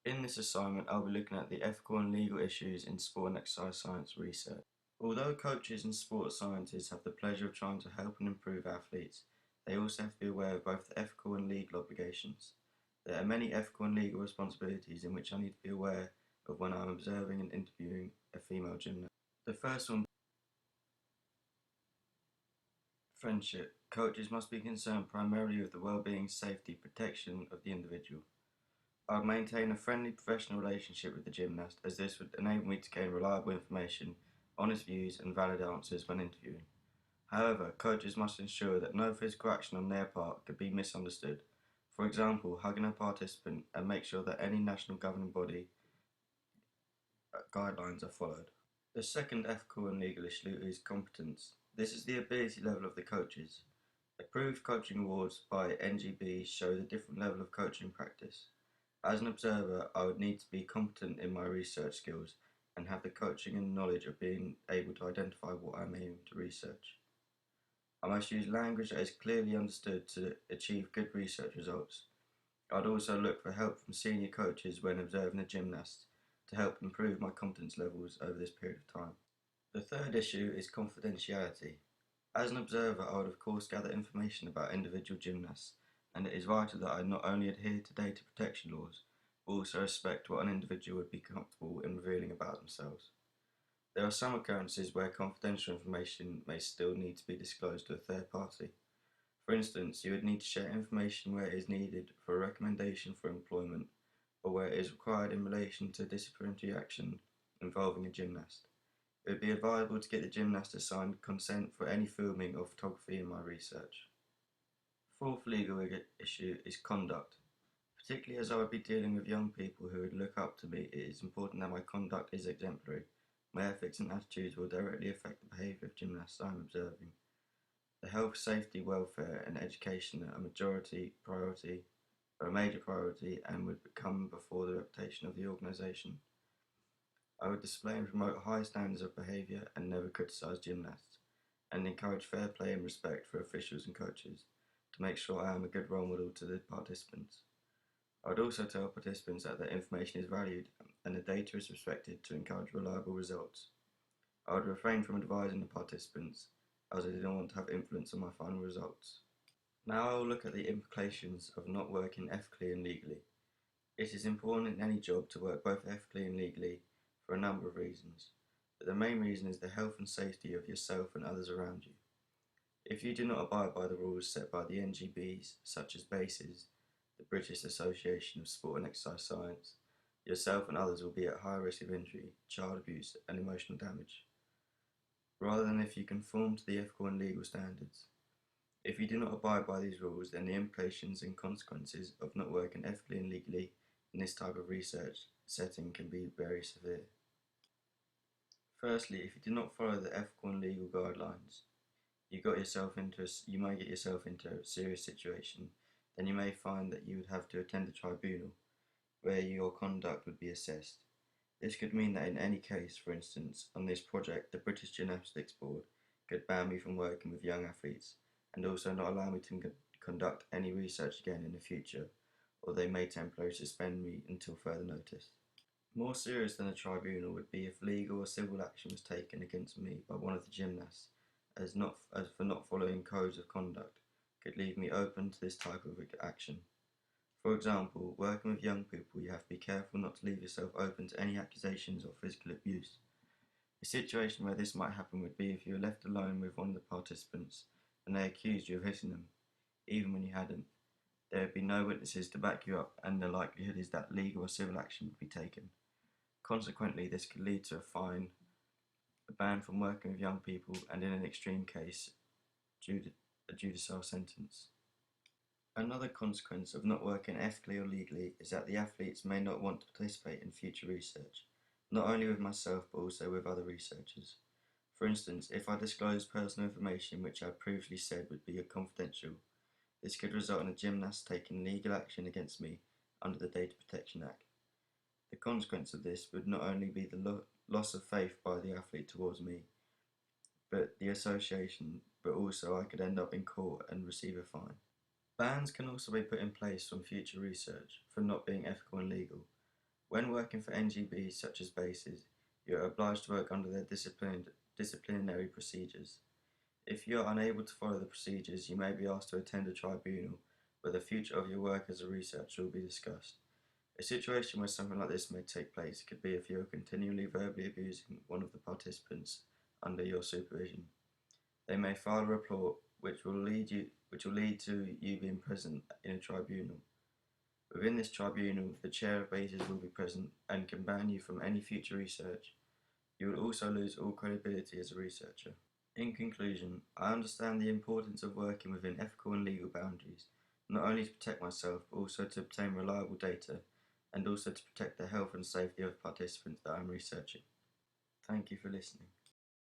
In this assignment, I'll be looking at the ethical and legal issues in sport and exercise science research. Although coaches and sports scientists have the pleasure of trying to help and improve athletes, they also have to be aware of both the ethical and legal obligations. There are many ethical and legal responsibilities in which I need to be aware of when I'm observing and interviewing a female gymnast. The first one, friendship. Coaches must be concerned primarily with the well-being, safety, protection of the individual. I would maintain a friendly professional relationship with the gymnast, as this would enable me to gain reliable information, honest views and valid answers when interviewing. However, coaches must ensure that no physical action on their part could be misunderstood. For example, hugging a participant, and make sure that any national governing body guidelines are followed. The second ethical and legal issue is competence. This is the ability level of the coaches. Approved coaching awards by NGB show the different level of coaching practice. As an observer, I would need to be competent in my research skills and have the coaching and knowledge of being able to identify what I'm aiming to research. I must use language that is clearly understood to achieve good research results. I'd also look for help from senior coaches when observing a gymnast to help improve my competence levels over this period of time. The third issue is confidentiality. As an observer, I would of course gather information about individual gymnasts, and it is vital that I not only adhere to data protection laws, but also respect what an individual would be comfortable in revealing about themselves. There are some occurrences where confidential information may still need to be disclosed to a third party. For instance, you would need to share information where it is needed for a recommendation for employment, or where it is required in relation to disciplinary action involving a gymnast. It would be advisable to get the gymnast to sign consent for any filming or photography in my research. Fourth legal issue is conduct. Particularly as I would be dealing with young people who would look up to me, it is important that my conduct is exemplary. My ethics and attitudes will directly affect the behaviour of gymnasts I am observing. The health, safety, welfare and education are a major priority and would come before the reputation of the organisation. I would display and promote high standards of behaviour and never criticise gymnasts, and encourage fair play and respect for officials and coaches to make sure I am a good role model to the participants. I would also tell participants that their information is valued and the data is respected to encourage reliable results. I would refrain from advising the participants, as I did not want to have influence on my final results. Now I will look at the implications of not working ethically and legally. It is important in any job to work both ethically and legally for a number of reasons, but the main reason is the health and safety of yourself and others around you. If you do not abide by the rules set by the NGBs, such as BASES, the British Association of Sport and Exercise Science, yourself and others will be at high risk of injury, child abuse and emotional damage, rather than if you conform to the ethical and legal standards. If you do not abide by these rules, then the implications and consequences of not working ethically and legally in this type of research setting can be very severe. Firstly, if you do not follow the ethical and legal guidelines, you may get yourself into a serious situation. Then you may find that you would have to attend a tribunal where your conduct would be assessed. This could mean that in any case, for instance, on this project, the British Gymnastics Board could ban me from working with young athletes and also not allow me to conduct any research again in the future, or they may temporarily suspend me until further notice. More serious than a tribunal would be if legal or civil action was taken against me by one of the gymnasts, as for not following codes of conduct could leave me open to this type of action. For example, working with young people, you have to be careful not to leave yourself open to any accusations of physical abuse. A situation where this might happen would be if you were left alone with one of the participants and they accused you of hitting them, even when you hadn't. There would be no witnesses to back you up, and the likelihood is that legal or civil action would be taken. Consequently, this could lead to a fine, a ban from working with young people, and in an extreme case, a judicial sentence. Another consequence of not working ethically or legally is that the athletes may not want to participate in future research, not only with myself but also with other researchers. For instance, if I disclose personal information which I previously said would be confidential, this could result in a gymnast taking legal action against me under the Data Protection Act. The consequence of this would not only be the loss of faith by the athlete towards me, but the association, but also I could end up in court and receive a fine. Bans can also be put in place from future research for not being ethical and legal. When working for NGBs such as bases, you are obliged to work under their disciplinary procedures. If you are unable to follow the procedures, you may be asked to attend a tribunal where the future of your work as a researcher will be discussed. A situation where something like this may take place could be if you are continually verbally abusing one of the participants under your supervision. They may file a report which will lead to you being present in a tribunal. Within this tribunal, the chair of bases will be present and can ban you from any future research. You will also lose all credibility as a researcher. In conclusion, I understand the importance of working within ethical and legal boundaries, not only to protect myself, but also to obtain reliable data, and also to protect the health and safety of participants that I am researching. Thank you for listening.